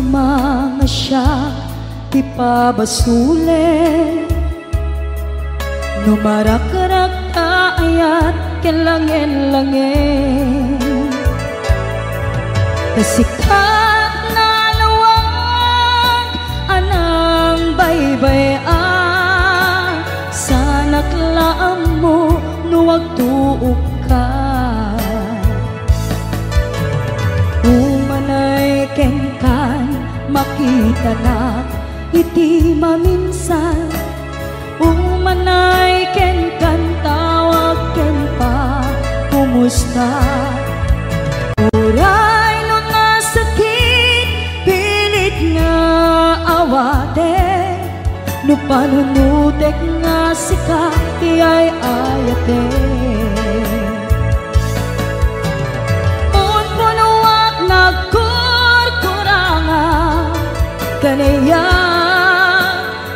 mga siya ipabasule, numarak-rak ayat kelangin-langin, kasikat na lawag anang baybay-an, sanak laam mo nuwag tuok ka. Umanay kengkan makita na iti maminsan, umanay kengkan tawag ken pa kumusta. Uray no nasakit pilit nga awate, no panunutek nga sika iyay ayate. Unpunuak nagkurkurangan kanaya,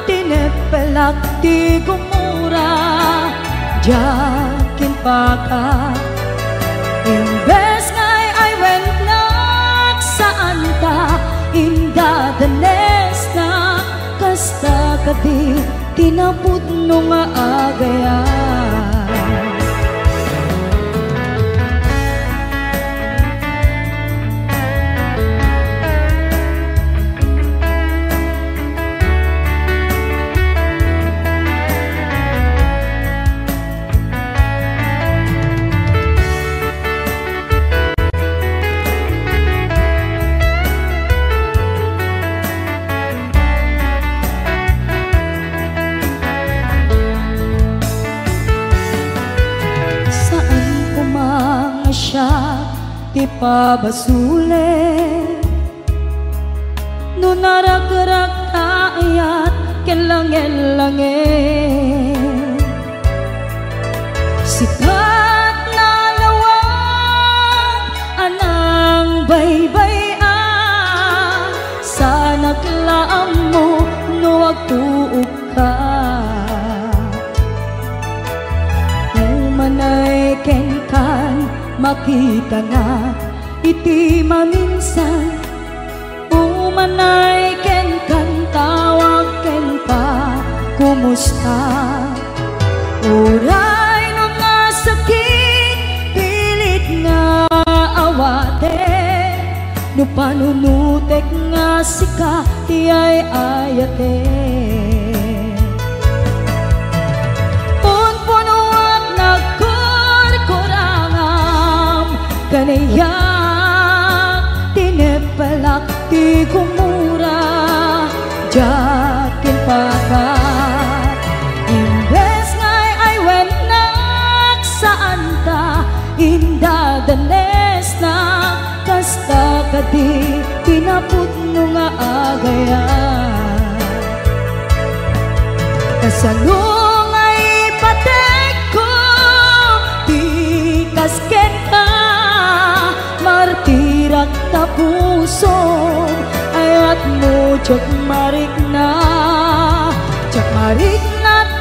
tinepelak ti gumura jakin paka. Imbes ngay ay went nagsaan ta, inda danes na kasta kadi tinapud no nga agayan. Di pabasule, no narak-rak ayat kelangin-langin, sikat na lawag anang baybay-an, sanak laam mo nuwag tuok ka. Umanay kengkan makita na iti maminsan, umanay ken kan tawag ken pa kumusta. Uray no nasakit pilit nga awate, no panunutek nga sika iyay ayate. Kanaya tinepelak ti gumura jakin paka. Imbes ngay ay went nagsaan ta, inda danes na kasta kadi tinapud no nga agayan. Kasano ngay patek ko ti kasken ka, martirak tapuso ayat mo jak marik na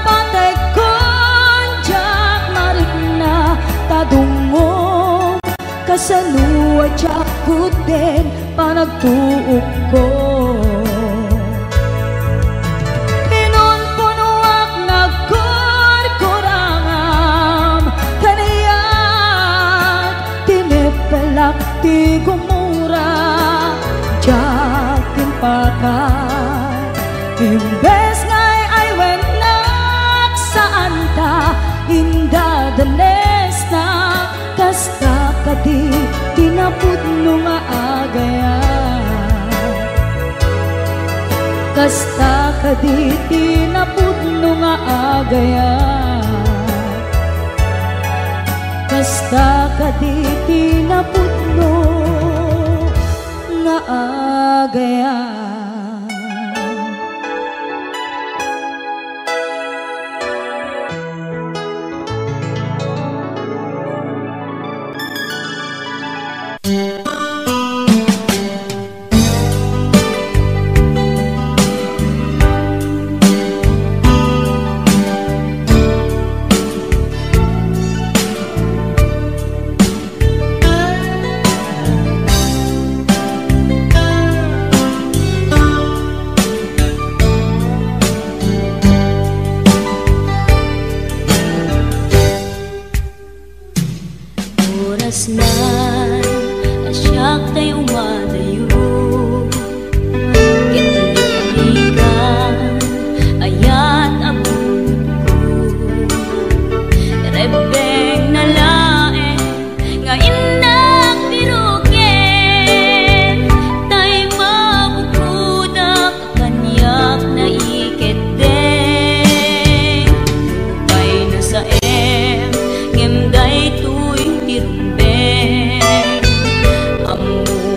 patay kon jak marik na tadungom, kasano jak kuten panagtuok ko. Pinunpunuak nagkurkurangam kaniyat tinepelak ti gumura jakin paka. Imbes ngay ay went nagsaan ta, inda danes na kasta kadi tinapud no nga agayan. Kasta kadi tinapud no nga agayan. Kasta kadi tinapud no nga agayan. anak tay umadayo. Kitalikan ayat abot ko. Rebeng na lae nga inak birugen. Tay mabukudak kanyak na iketdeng. Lupay na sa ngemday tuwing tirumbeng. Amo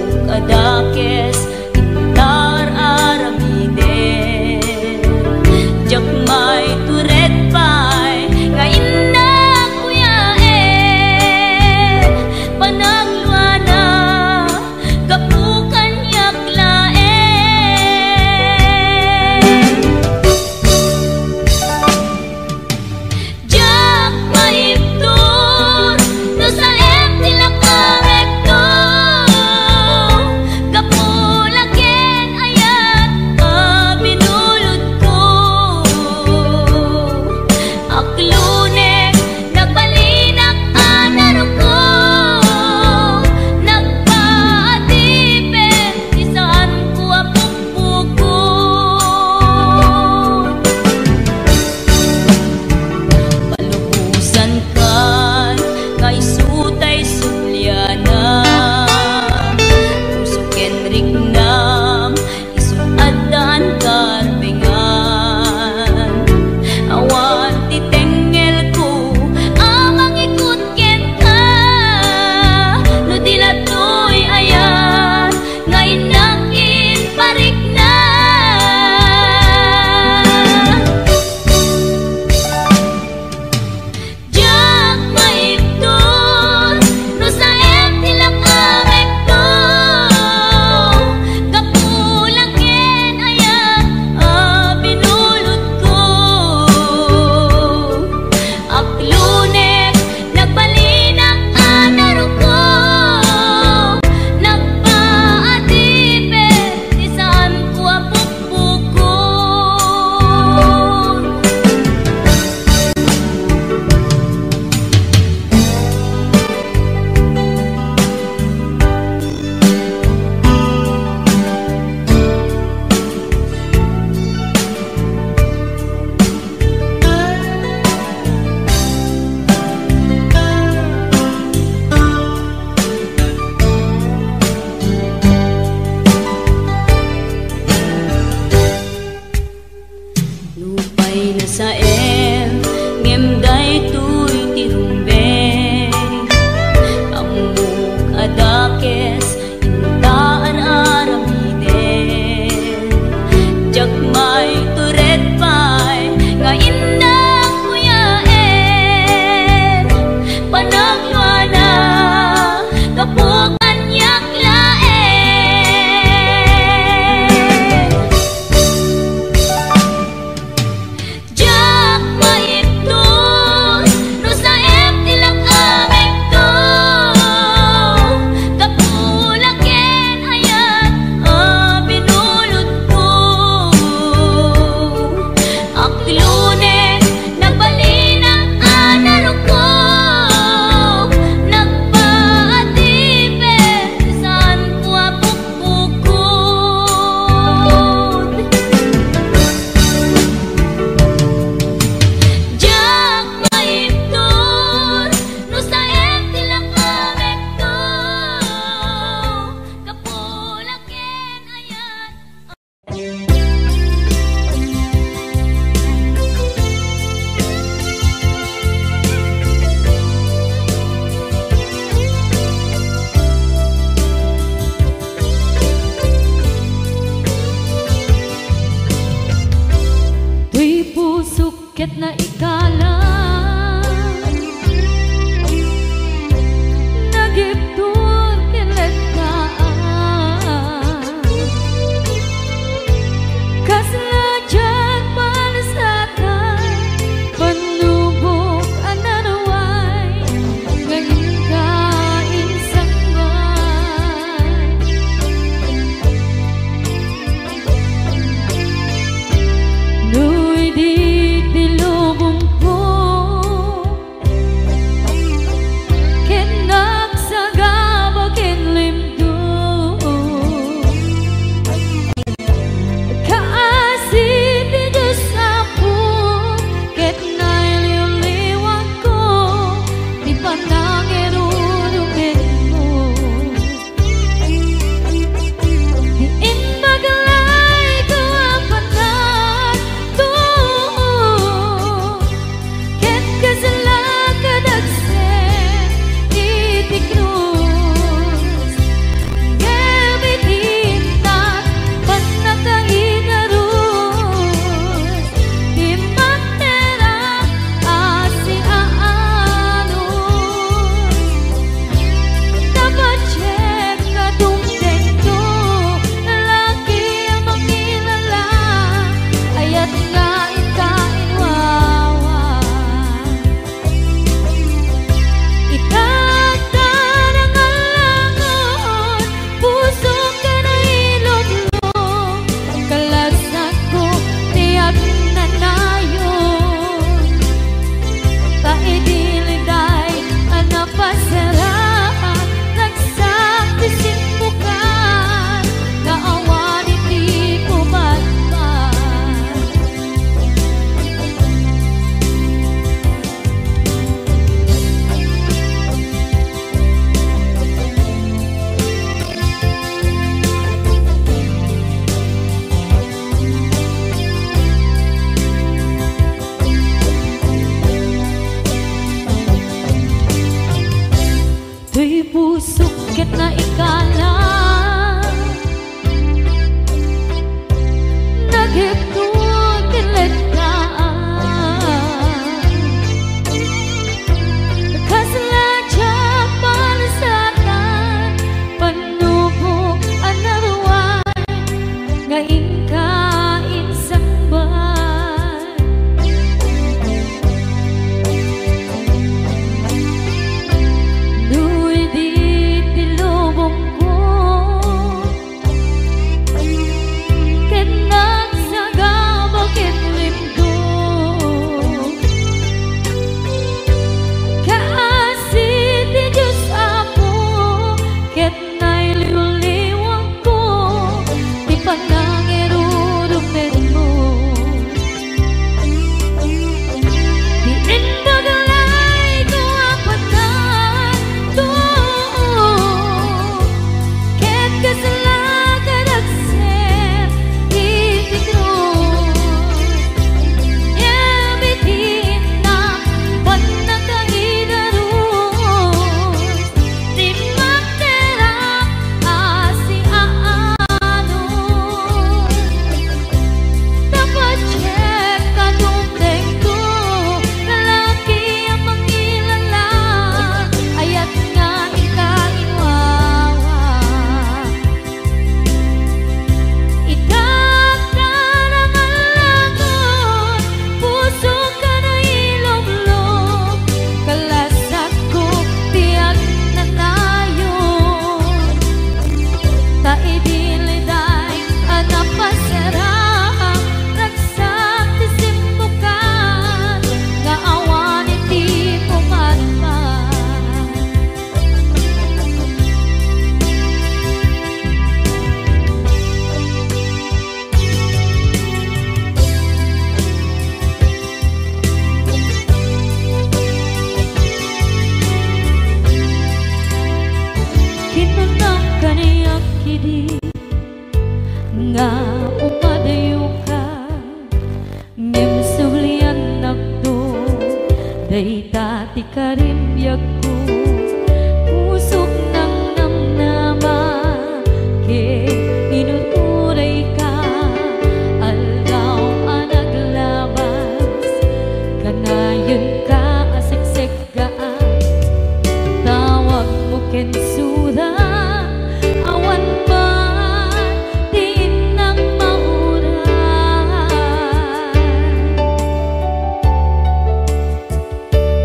idi nga upadayo ka ngem sublian nakdo day dati karimbyag ko pusok ng namnama ke inuturay ka aldaw anaglabas kanayon ka asiksik gaan tawag mo kensura awan man din ng mauran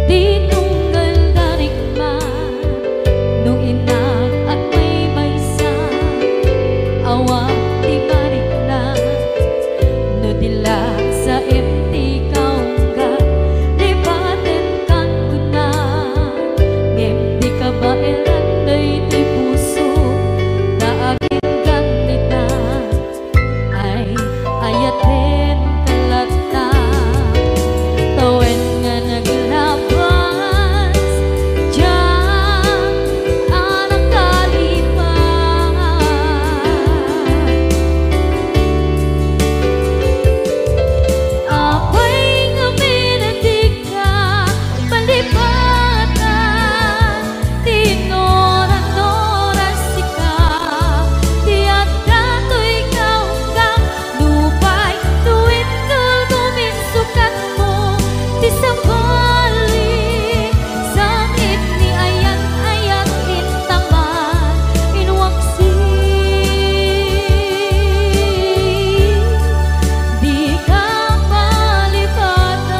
tinunggal darigman nung inag at may maysa awang di mariklan no dila sa empty kaungga libaten kan kuna empty ka ba elanday di puso daagin ganita ay ayaten kalata tawen nga naglabas dyan anak kalipan apay nga minadig ka palibatan tinoran-oras sika tiyak dato'y kaunggang lupay tuwid nulgumin sukat mo di sabali sangit ni ayan-ayan intaman inwaksi di ka malipatan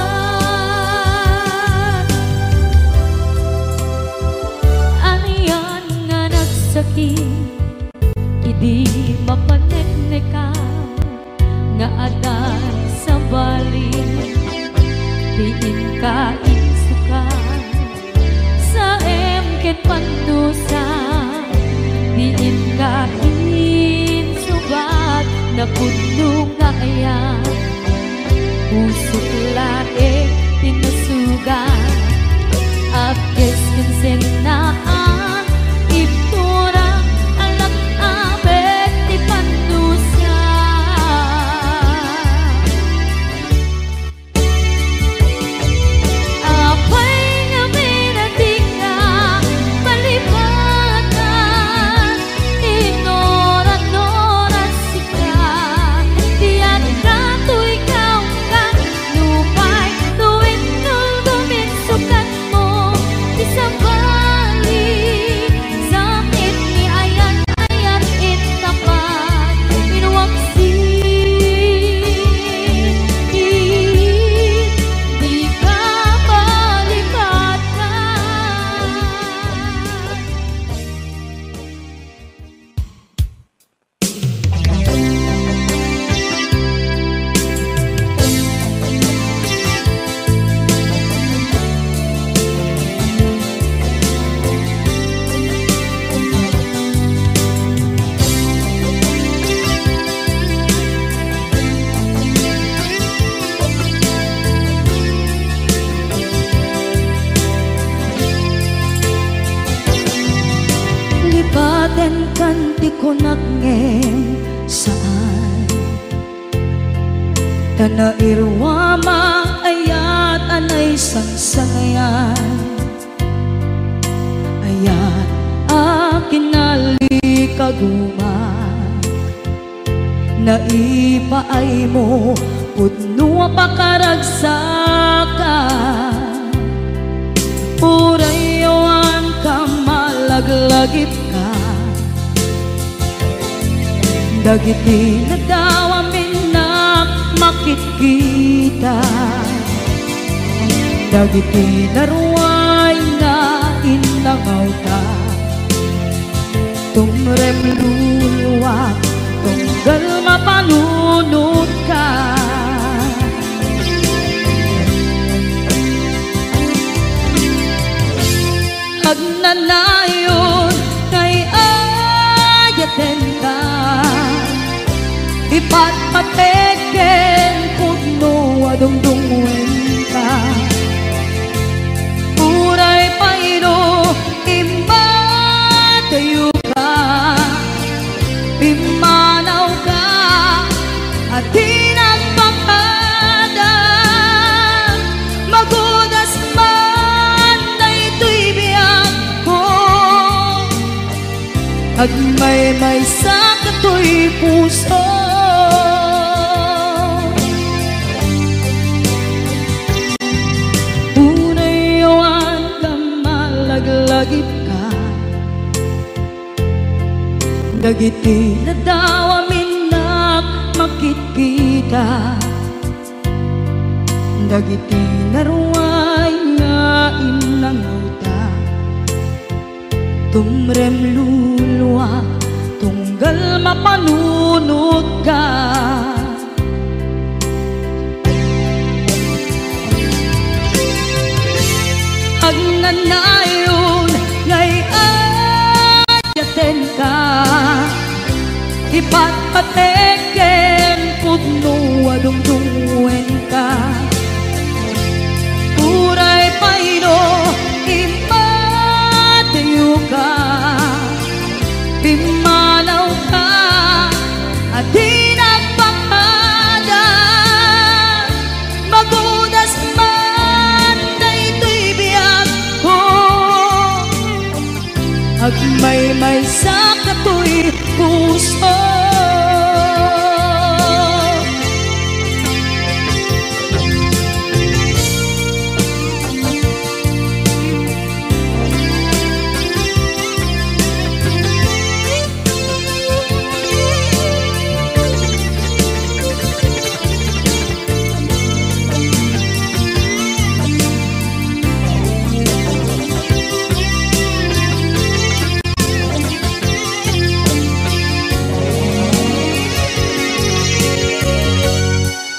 aniyan nga nagsakit idi mapanekneka nga adan sa bali diin ka insuka sa emket pandusa diin ka insubat na puno nga ayan pusok lae tinusugan apkes kinsenaan ipturang alam abet di pandusa apay nga minadig ka palibatan tinoran-oras sika tiyan dato'y kaunggang lupay tuwid nulgumin sukat mo di sabali sakit ni ayan-ayan intapan inwaksi di ka malipatan libaten kan di ko nagngem saan kana irwama ayat anay sangsangayan ayat akinali kaguman naipaay mo pudno pakaragsakan purayawan ka malaglagip ka dagiti na daw amin na makikita dagiti naruay na inlangaw ka tumrem luluwak tunggal mapanunod ka agnanayon kay ayaten ka ipatpateken pudno adungdungwen ka uray payro imatayo ka Agmay-may sa kato'y puso. Unay awan ka malaglagip ka, dagiti na daw aminak makikita, dagiti naruay nga inangauta. Tumrem luluwa tunggal mapanunod ka. Agnanayon ngay adyaten ka, ipatpateken pudno adungdungwen ka. Uray payno imatayo ka, pimanaw ka, at di nagpakada. Magudas man na ito'y biyag ko, agmay-may sa kato'y puso.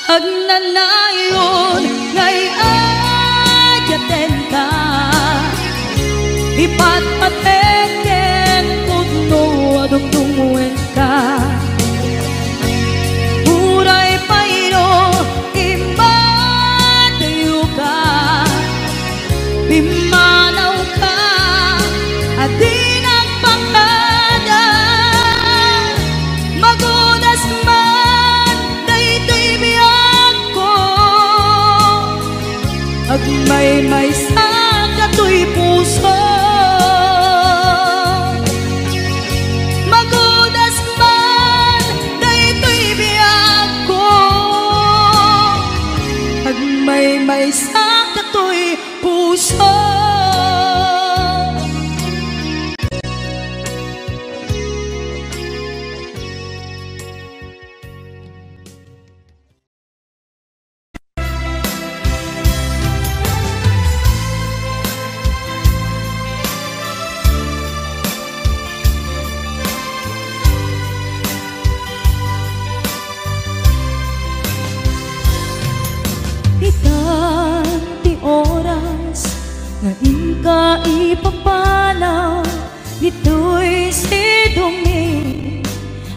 Agnanayon ngay adyaten ka, ipatpateken pudno adungdungwen ka. Uray payno imatayo ka, pimanaw ka, at di nagpakada. Magudas man na ito'y biyag ko, agmay-may sa kato'y puso. Magudas man na ito'y biyag ko, agmay-may sa kato'y puso. Itanti oras nga inka ipapanaw, nito'y sidumi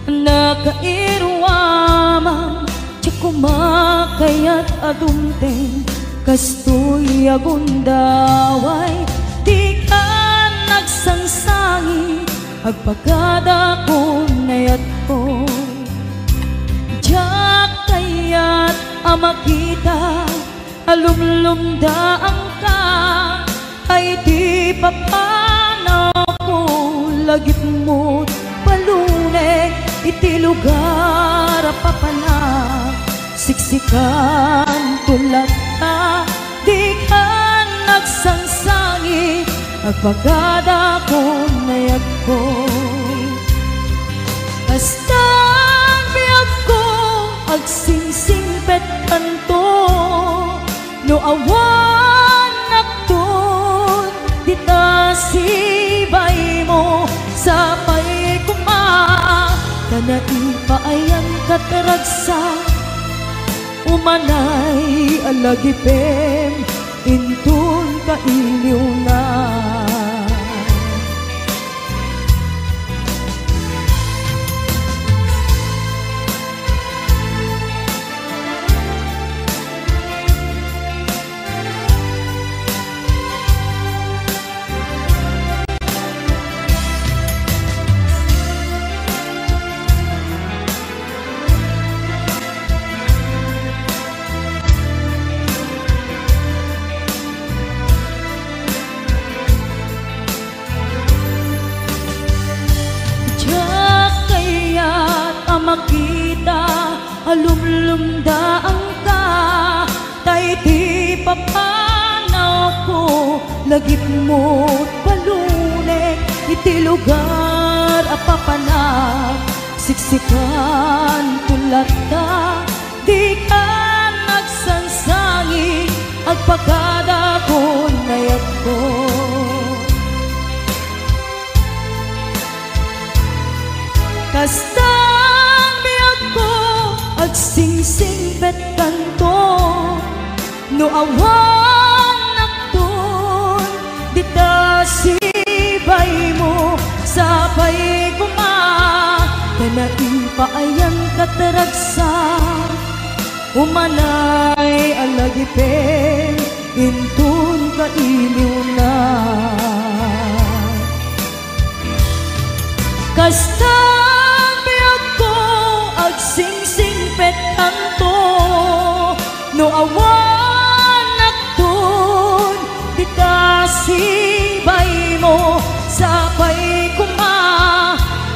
nakairwamang tiyak kumakayat adumteng kastoy agundaway. Di ka nagsangsangi agpagada ko nayat ko, diyak kayat amakita alumlumdaan ka, ay di papanaw ko lagip mo't palune. Iti lugar papanak siksikan tulad ka, di ka nagsangsangi agpagada ko nayag ko. Basta biyag ko agsingsingpet kanto, no awan nakton dita sibay mo sa pay kuma. Kana ipaayan kataragsa umanay alagipem intun kailiw na. makita alumlumda ang ka tay ti papanaw ko lagip mo't palunek iti lugar apapanag siksikan tulat ta di ka nagsansangi agpagada ko nayag ko kastang biyag ko agsingsing bet kanto no awan nakton dita sibay mo sapay kuma kanain paayan kataragsan umanay alagipen intun kailiw na kastang biyag ko agsingsing pet kanto no awan nakton dita sibay mo sapay kuma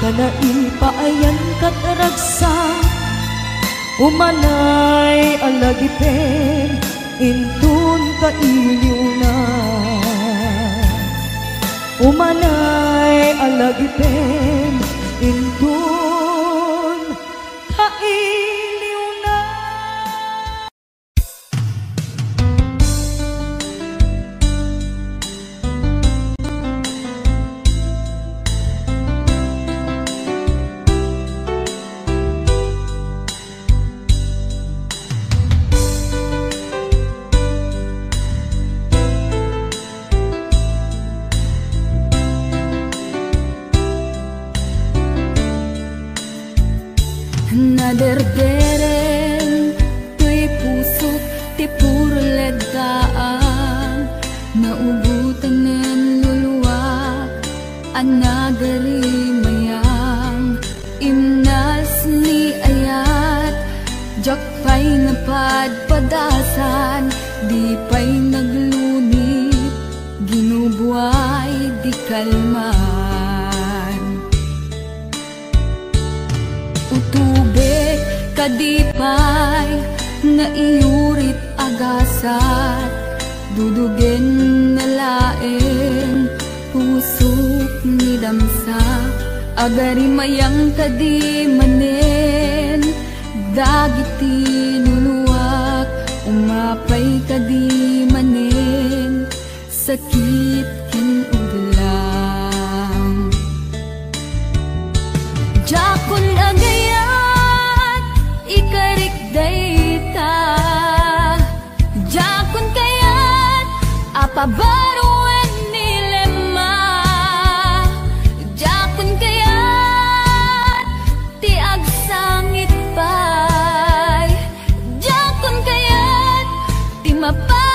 kanain paayan kataragsan umanay alagipen intun kailiw na umanay alagipen intun kailiw na. Naderderen tuy pusok ti puro ledaan naubutan nen luluwak anagari mayang imnas ni ayat jak pay napadpadasan di pay naglunit ginubuay di kalman utubek kadipay na iyurit agasat dudugen na laeng pusok ni damsa agari mayang kadi manen dagiti nuluwak umapay kadi manen sakit ken uglang jakon agayat ikarik dayta jakon kayat apabaruan nilema jakon kayat ti agsangit pay jakon kayat ti mapay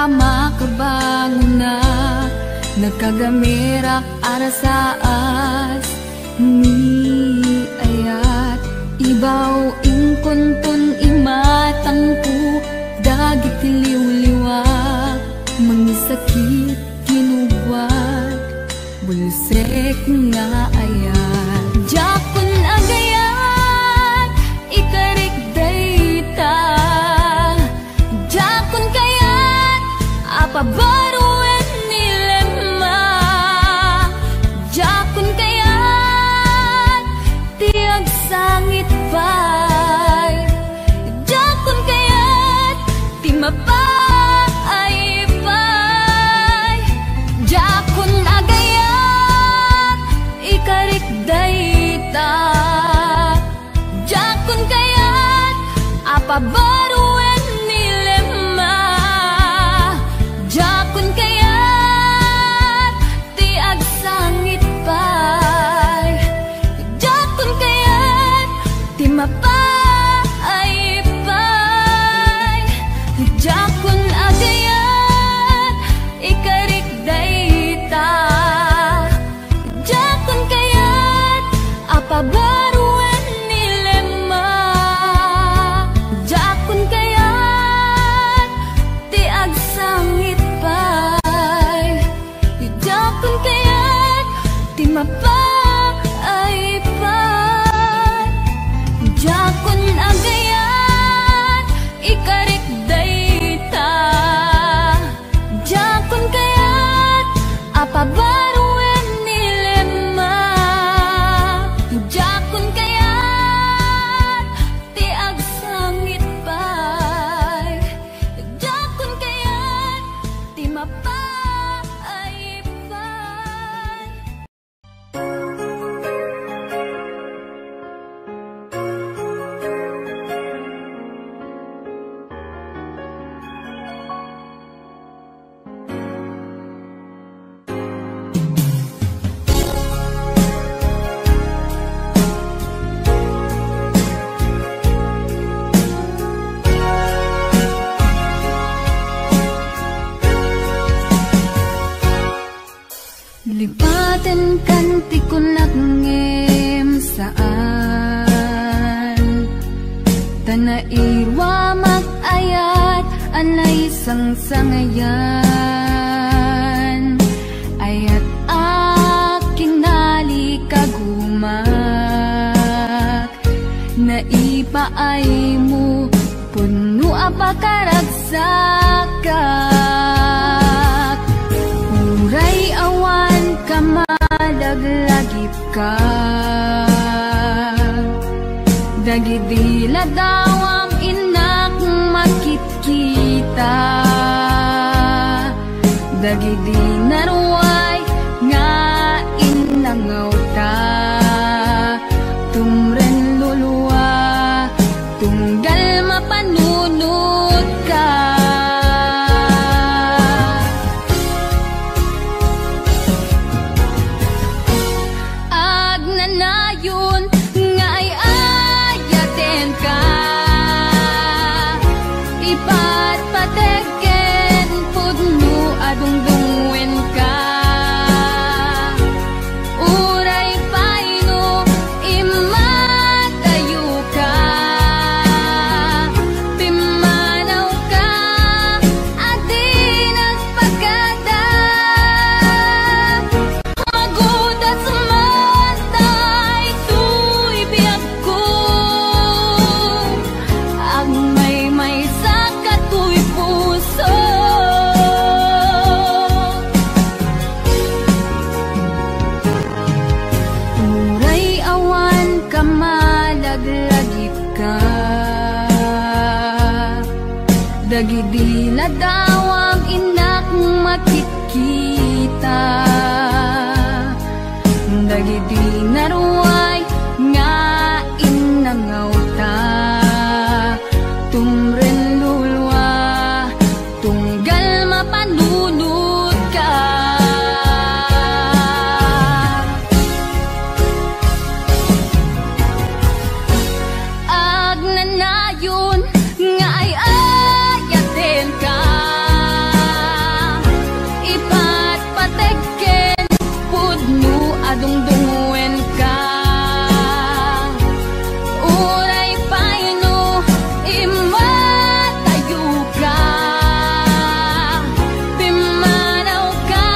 makabanguna nagkagamirak arasaas ni ayat ibaw ingkuntun imatangku dagit liw-liwak mangisakit kinubwat bulsek nga ayat jakon agayat ikarik dayta jakon kayat apabaruan nilema jakon kayat tiag sangit pay jakon kayat ti mapay pay jakon agayat ikarik dayta jakon kayat apabaruan nilema jakon kayat ti agsangit pay ti mapaipan. Jakon agayat ikarik dayta, jakon kayat apabaruen nilema, jakon kayat ti agsangit pay, jakon kayat ti mapaipan. Lipaten kan ti kunak ngem saan, tanairwa mag-ayat anay sangsangayan, ayat aking nalikagumak, naipaay mo puno apakaragsakat, uray awan kamadaglagip ka, dagidila dawang inak makikita, dagidi naruay nga inangaw ta, tumren luluwa tunggal mapanunod ka. Agnanayon nga ay ayaten ka, ipatpategen pudno adungdungwen ka, uray paino imatayo ka, pimanaw ka adi nagpagada, magudas matay tuy biyak ko, ang may sa katuy puso. Uray awan kamalaglagip ka, dagidi na dawang inak makikita, dagidi naruay nga inangaw ta, tumren lulwa tunggal mapanunod ka. Agnanayon nga ay ayaten ka, ipatpategen pudno adungdungwen ka, uray paino imatayo ka, pimanaw ka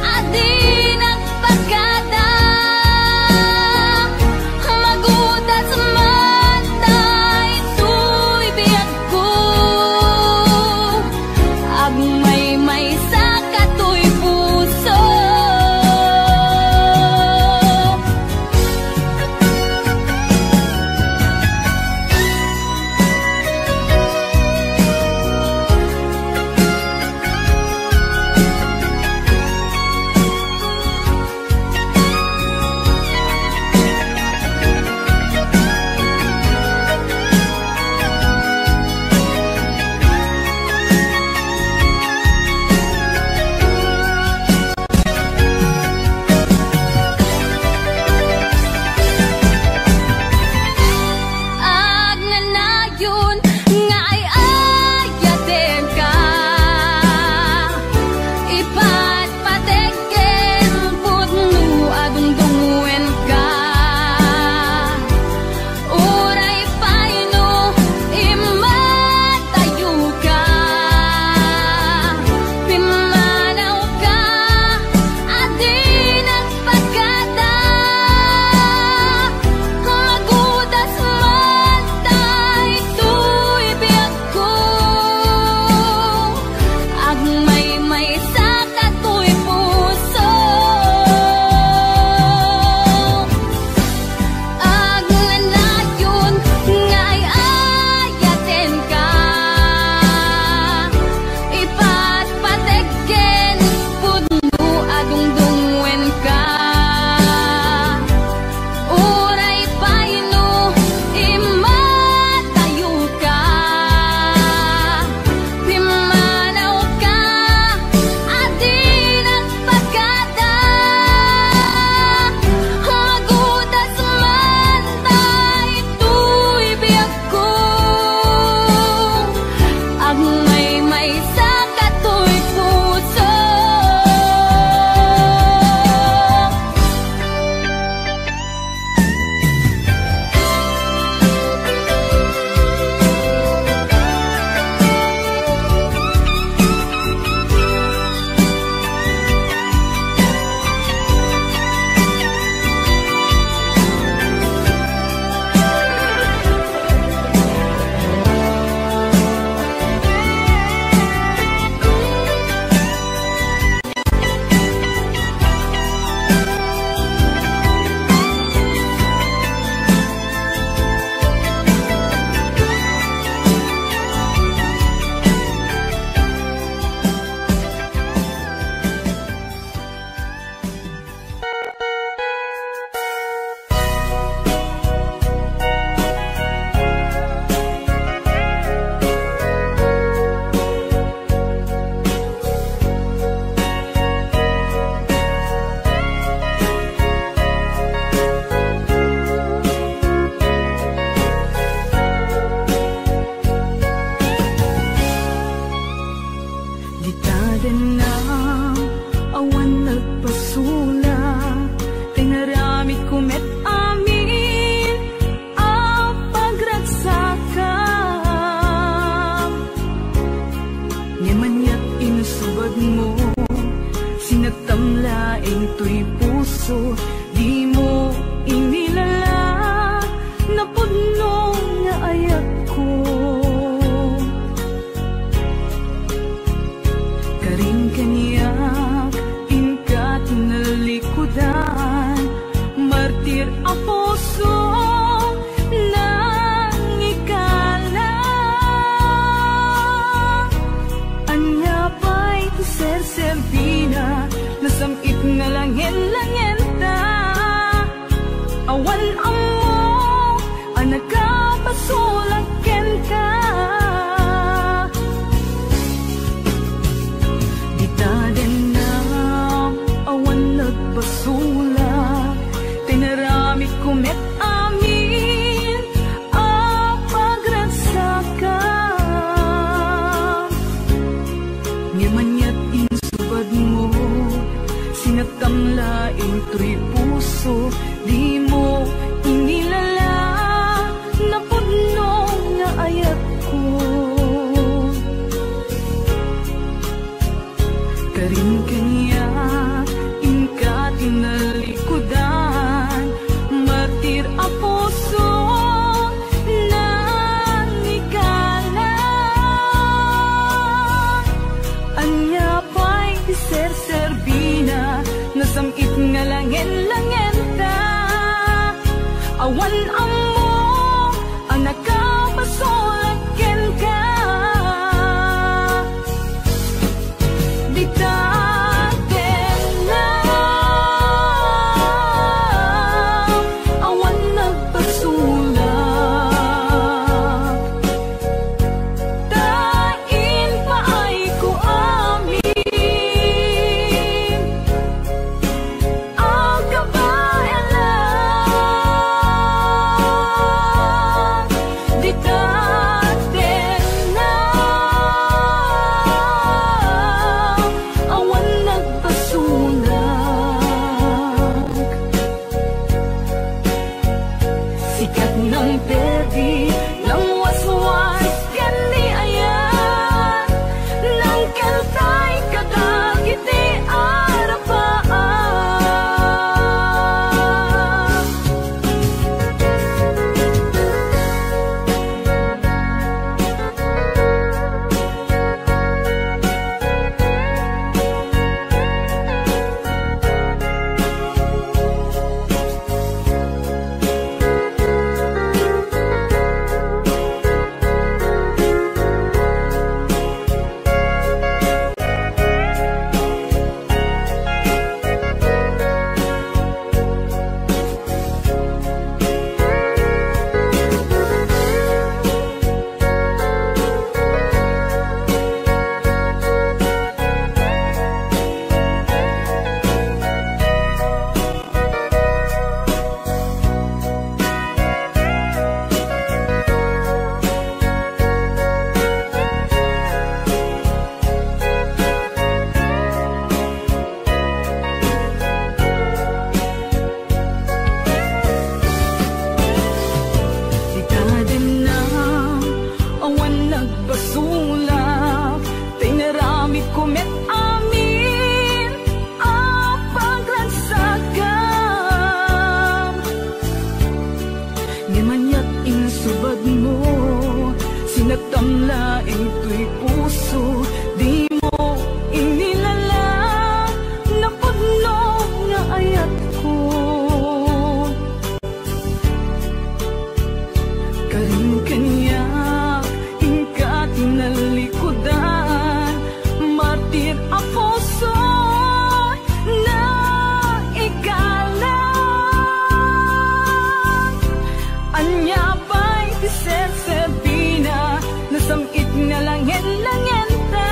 adi nagpagada, magudas matay tuy biyak ko, agmay sa katuy puso. puso, di mo inilala na puno nga ayat ko. Karing kaniyak inka tinalikudan, martir ang puso nang ikala. Anya pa'y serserbina, nasamit nga langin-langin ta. Awan ang mo, ang nagkapasulakin ka. Di ta din na awan nagpasulak, tinaramit kumet amin ang pagragsakan. Ngimanyat insubad mo, sinatamlaing tuy puso, di mo inilala na puno nga ayat ko. Karing kanya inka tinalikudan, martir ang puso nang ikala. Anya pa'y serserbina, nasamit nga langin-langin ta. Awan ang mo, ang nakapasulakin ka. Di ta din na awan nagpasulak, tain pa ay ko amin ang kabayalan. Di ta din na awan nagpasulak. Sikat ng perdi, ng waswas kani ayan, ng kantay kadagiti arapaan. Di ta din na awan nagpasulak, tinaramit kumet amin ang pagragsakan. Ngimanyat insubad mo, sinatamlaing tuy puso, di mo inilala na puno nga ayat ko. Karing kanya inka tinalikudan, martir ang puso na ikala. Anya pa'y serserbina, nasamit nga langin-langin ta.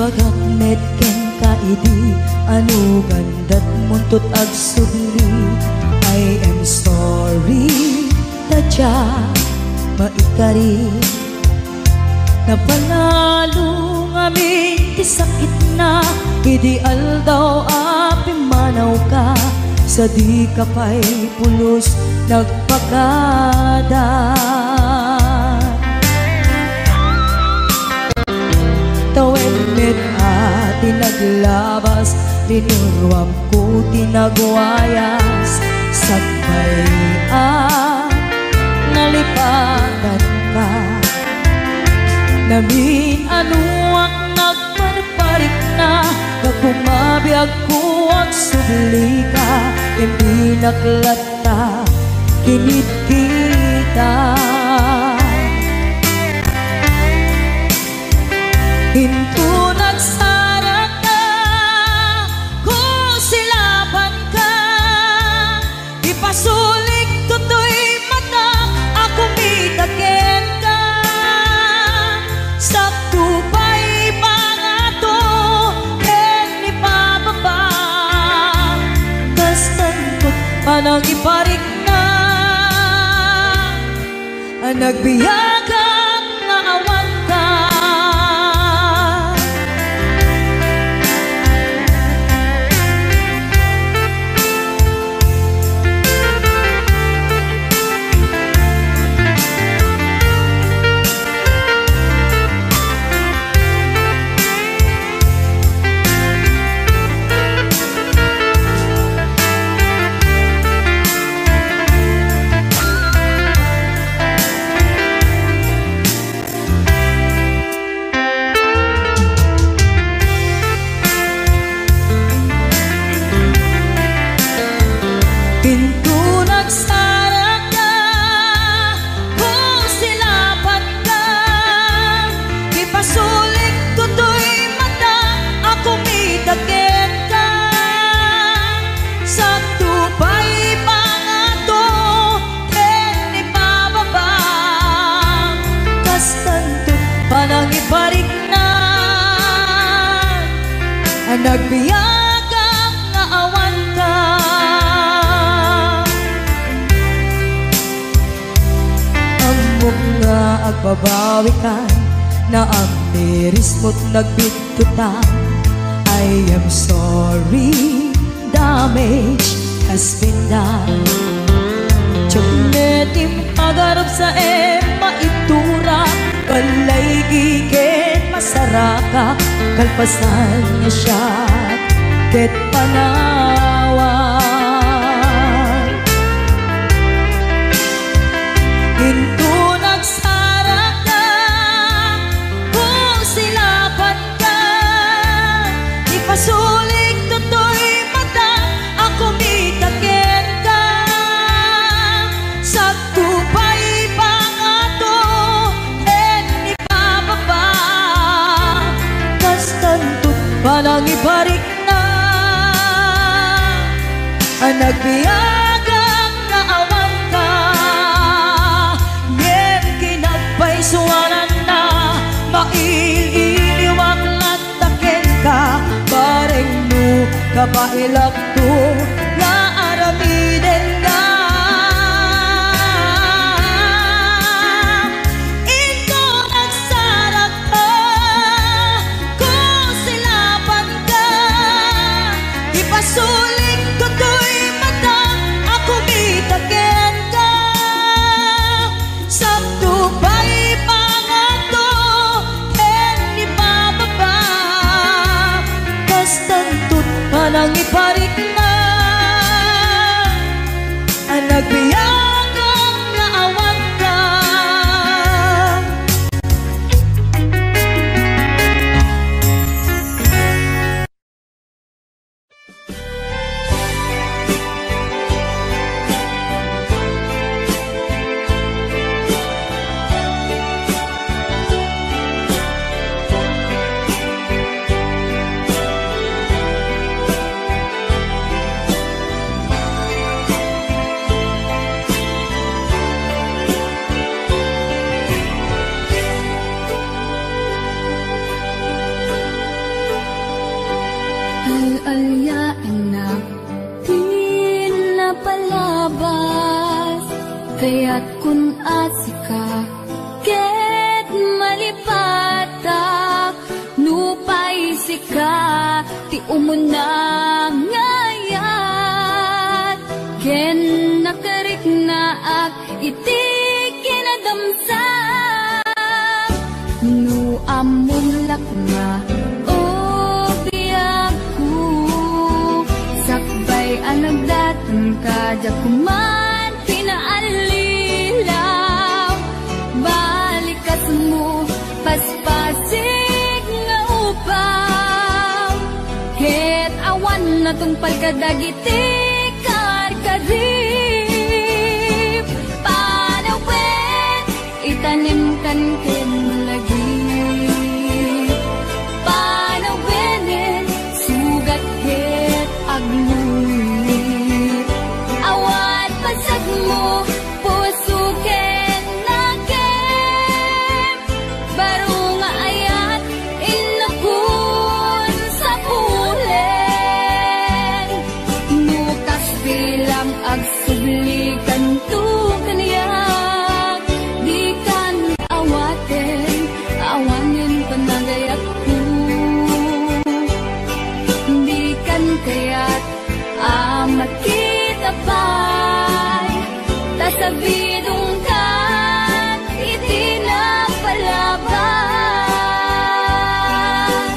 Pagakmet ken kaidi anu gandat muntot ag subli. I am sorry tadya maikari napanalo ngamin ti sakit na ideal daw api manaw ka sa di ka pa'y pulos nagpakada. Tawenmet ati naglabas tinuruam ko tinagwayas sagbay nalipatan ka namin anuak nagparparik na nagpumabiyag ko at subli ka hindi naklata kinit kita. Hinto nagsara ka kung silaban ka ipasulik tutoy mata ako mitaken ka sakto pa'y pangato ken ipababa kastantot panang iparik na nagbiyagang nga awan ka. Pinto nagsara ka kung silaban ka ipasulik tutoy mata ako mitaken ka sakto pa'y pangato ken ipababa kastanto panang iparik na nagbiyagang nga awan ka. Nga agbabawi ka na ang miris mo't nagbitutan. I am sorry, damage has been done. Tiyognetim agarap sa maitura balay gigen masaraka kalpasan niya siya ket panawan. Hinto nagsara ka kung silaban ka ipasulik tutoy mata ako mitaken ka sakto pa'y pangato ken ipababa kastantot panang ibarik na nagbiyagang nga awan ka. Suwanan na maililiwag lataken ka bareng no kapailak to nga aramiden ka. Ito nagsarap ka kung silaban ka ipasulik tutoy mata ako mitaken ka sakto pa'y panang iparik na Sugat kun asika ket malipatak nupay sika ti umuna ngayat ken nakarik naak iti kinadamsak nu amulak na o biyaku sakbay anagdatan ka jakuman pinaalilaw balikas mo paspasig nga upaw ket awan na tong pagkadagiti karkarib panawin itanim kan ken lagi panawin sugat ket agluit awan pasag mo puso ken nakem baro nga ayat inakun sa pulen nukas bilang agsublikan tu kaniyak di kan awaten awanin panagayat ko di kan kayat amat kita pa'y tasabidong kan itinapalabas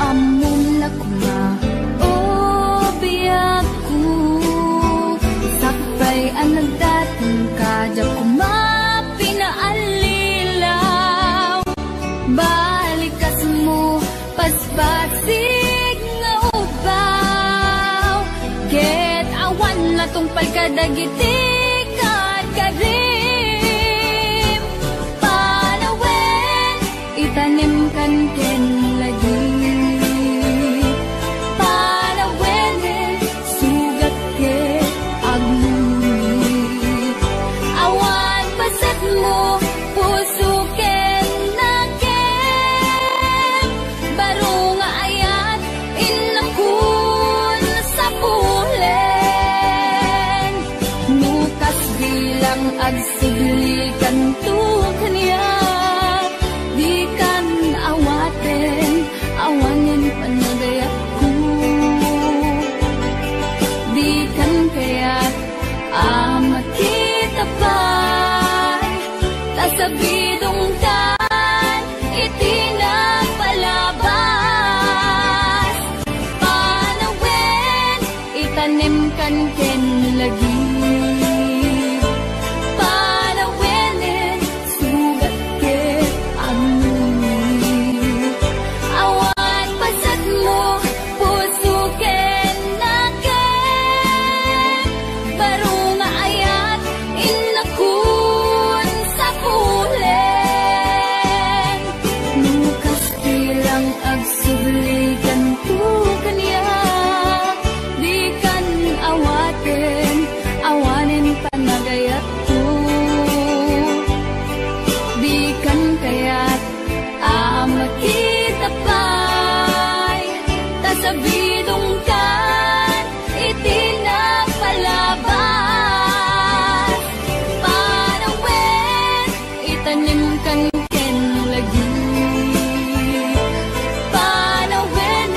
amulak na o biyaku sakbay anagdatan ka jakuma pinaalilaw balikas mo paspasig nga ubaw ket awan na tong pagkadagiti karkarim panawin itanim kan ken lagi panawin sugat ket agluit awan pasat mo puso ken nakem baro nga ayat inakun sa pulen nukas bilang agsublikan tu kaniyak di kan awaten awanin panagayat ko di kan kayat amat kita pa'y tasabidong kan itinapalabas panawin itanim kan ken lagi panawinin sugat ket agluit awan pasat mo puso ken nakem baro nga ayat inakun sa pulen nukas bilang agsublikan tu kaniyak di kan awaten awanin panagayat ko di kan kayat amat kita pa'y tasabidong kan itinapalabas panawin itanim kan ken lagi panawin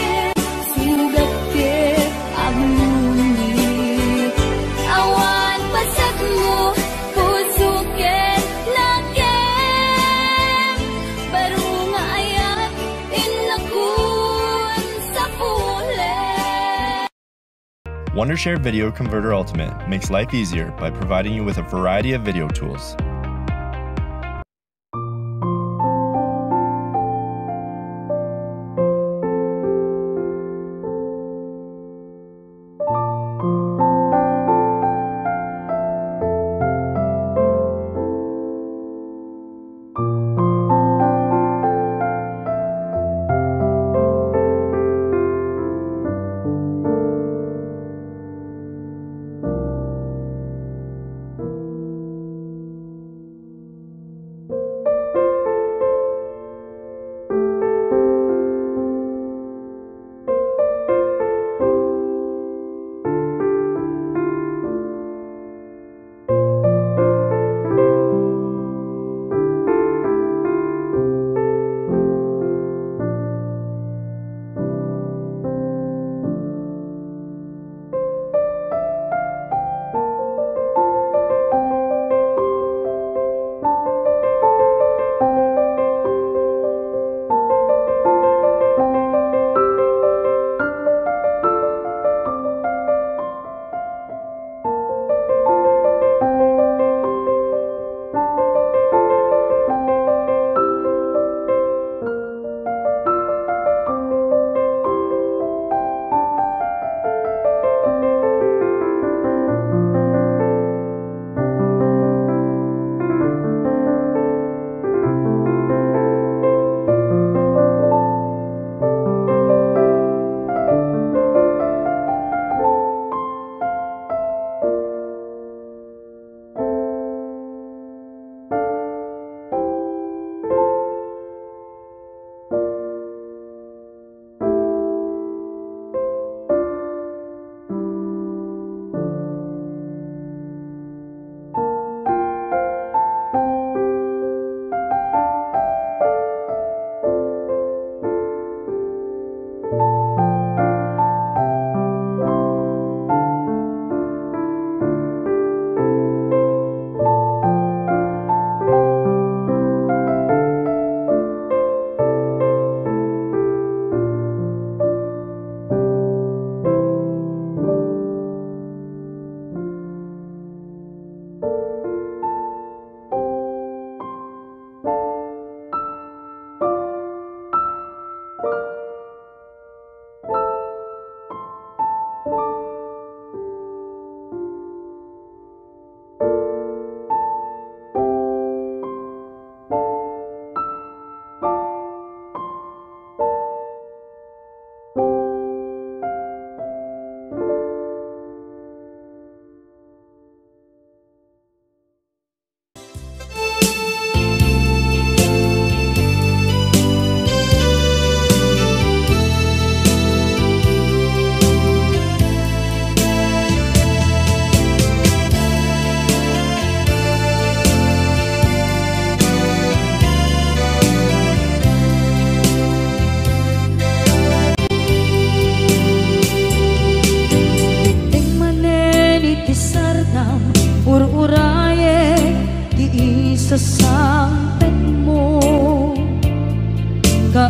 sugat ket agluit awan pasag mo puso ken nakem baro nga ayat inakun sa pulen. Wondershare Video Converter Ultimate makes life easier by providing you with a variety of video tools.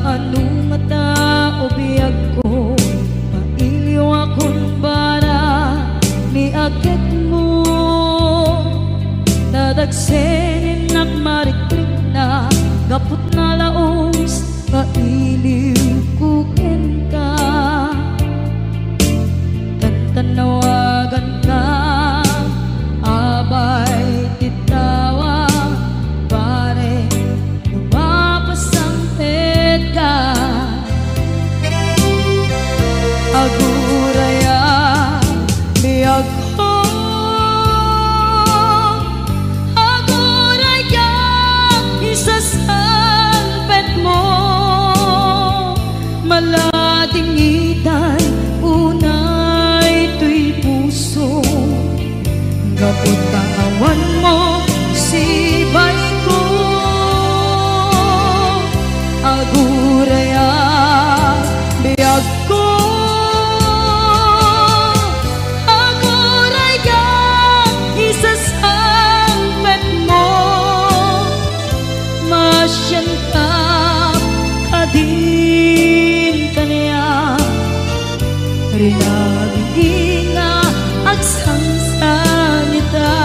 kaano nga tao biyag ko, mailiw akong bara ni agit mo. Nadagsenin nagmarikrik na gapot na laos, mailiw kukin ka. Tantanawagan ka, abay titawa, pare lumapasang ka. Aguraya biyag ko, aguraya isasalpet mo. Maladingitan unay tuy puso, gapot kawan mo sibay ko. Aguraya biyag ko, aguraya isasalpet mo. Masyan ka kadin kaniya, rinagi nga agsansanita.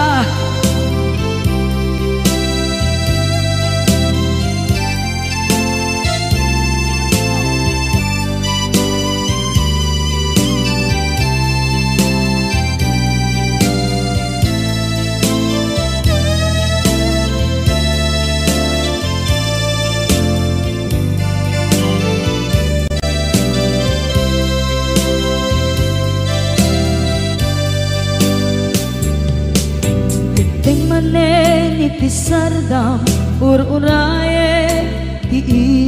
Iti sardam ur-uraye ti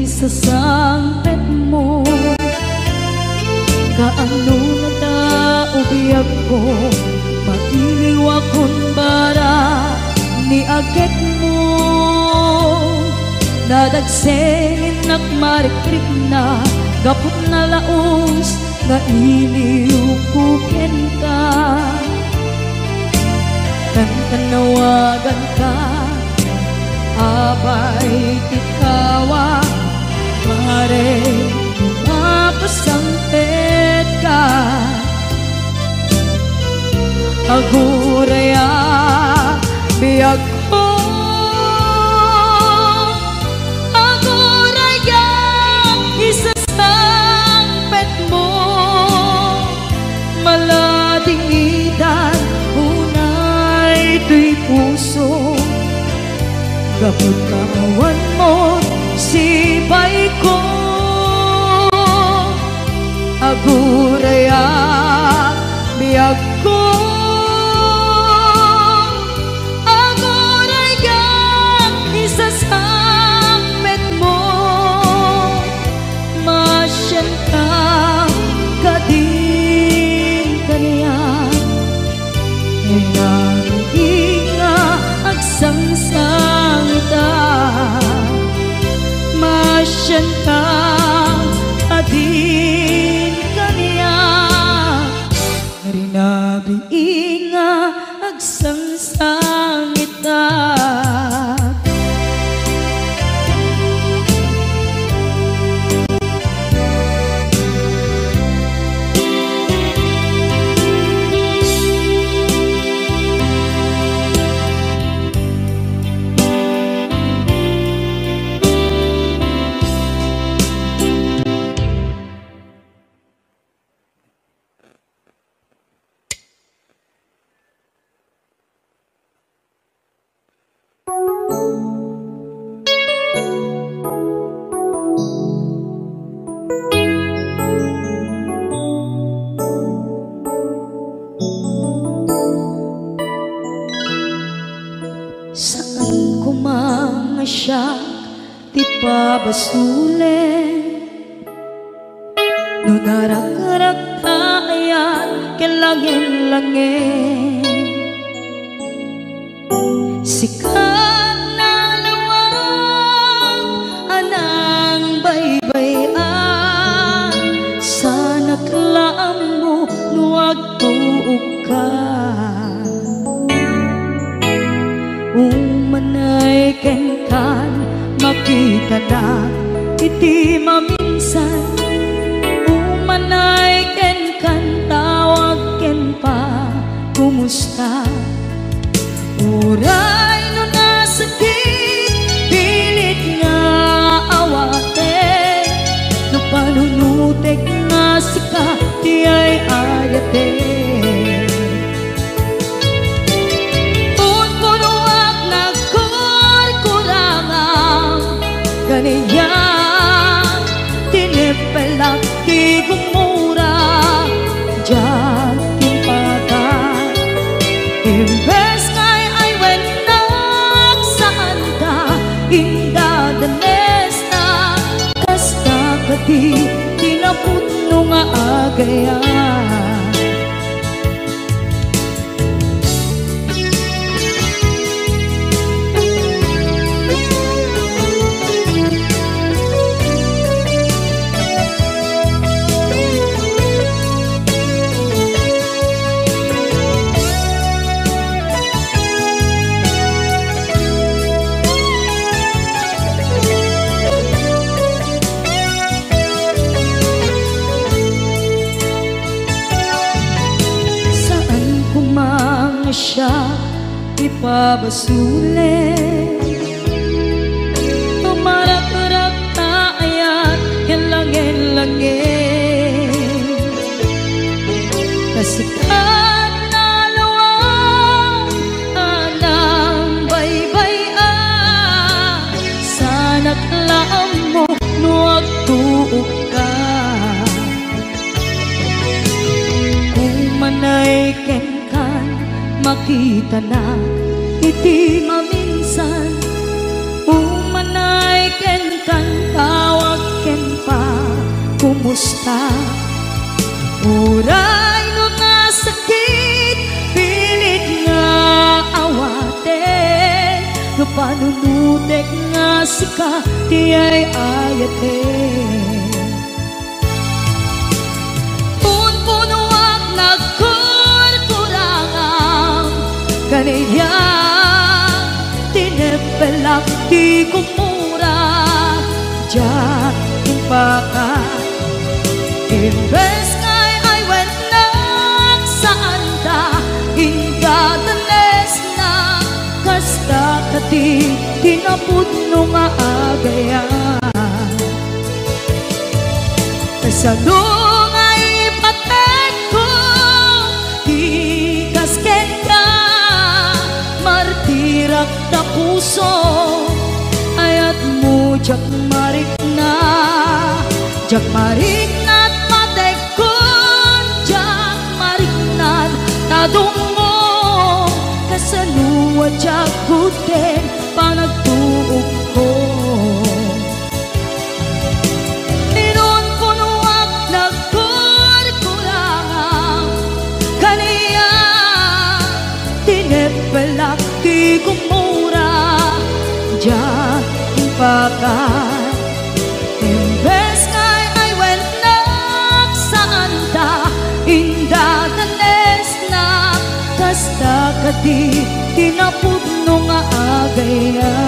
isasangpet mo. Kaano na tao biyag ko, mailiw akong bara ni agit mo. Nadagsenin nagmarikrik na gapot na laos, nga iliw kukin ka. Tantanawagan ka, abay tikawa, pare lumapasangpet ka. Aguraya biyag ko, aguraya isasangpet mo. Maladingitan tuy puso, gapot kawan mo sibay ko. Aguraya biyag ko, aguraya isasangpet mo. Masyan ka kadin kaniya, inga agsangsangita. Masyan ka adin kaniya, rinabi inga agsangsangita. Saan ko mga siya ti pabasulen, no narak-arak tayan kelangin-langin. Sikat na lawag anang baybayan, sana klaam mo nuwag tuog ka. Umanay kenkan makita na iti maminsan umanay ken kan tawag ken pa kumusta. Uray no nasakit pilit nga awate, no panunutek nga sika di ay ayate. Unpunuak nagkurkurangang ganiya tinipelak di gumura diyan timpagan. Imbes ngay ay wenak saan ka indadanes na kasta kati tinaputno nga agaya. Siya ipabasuli umarak-rak na ayat yan langin-langin kasikat na lawang anang baybay-an sana't laam mo nuwag tuog ka kung manay ken makita na iti maminsan umanay ken kan tawag ken pa kumusta. Uray no nasakit pilit nga awate, no panunutek nga sika di ay ayate. Unpunuak kaniya tinipelak di kumura diyan timpakan. Imbes ngay ay wenak saan ta indadanes na kasta kati tinaputno nga agaya. Kasalong ay patek ko di kasken ka martirak na puso ayat mo jak marik na at matekon jak marik na tadungo kasanuwa jak guten panagtuog ko. Inon punuak nagkurkurangang kaniya tinipelak di kumura diyan timpakan. Imbes ngay ay wenak saan ta indadanes na kasta kati tinaputno nga agaya.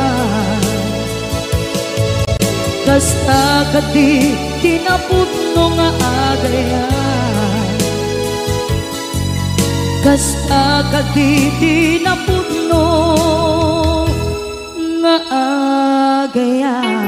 Kasta kati tinaputno nga agaya. Kasta kati tinaputno nga agaya.